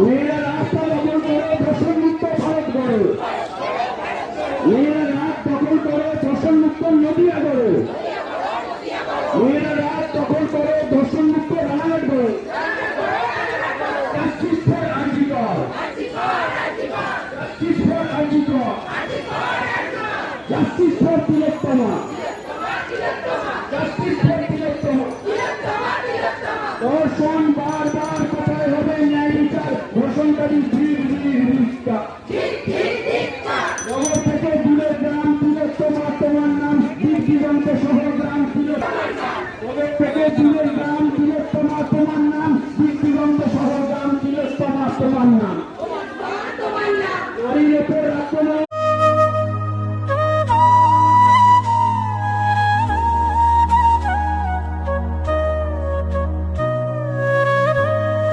মেয়েরা রাস্তা দখল করে ধর্ষণমুক্ত ভারত গড়ো। মেয়েরা রাত দখল করে ধর্ষণমুক্ত নদিয়া গড়ো। মেয়েরা রাত দখল করে ধর্ষণমুক্ত রানাঘাট গড়ো। Justice for RG Kar, justice for RG Kar, justice for Tilottama, justice for Tilottama. ধর্ষণ বারবার কোথায় হবে ন্যায় বিচার? ধর্ষণকারী নগর থেকে দূরে গ্রাম তিলোত্তমা, তোমার নাম দিগন্ত সহ গ্রাম তিলোত্তমা। নগর থেকে দূরে গ্রাম তিলোত্তমা, তোমার নাম দিগন্ত সহ গ্রাম তিলোত্তমা, তোমার নাম।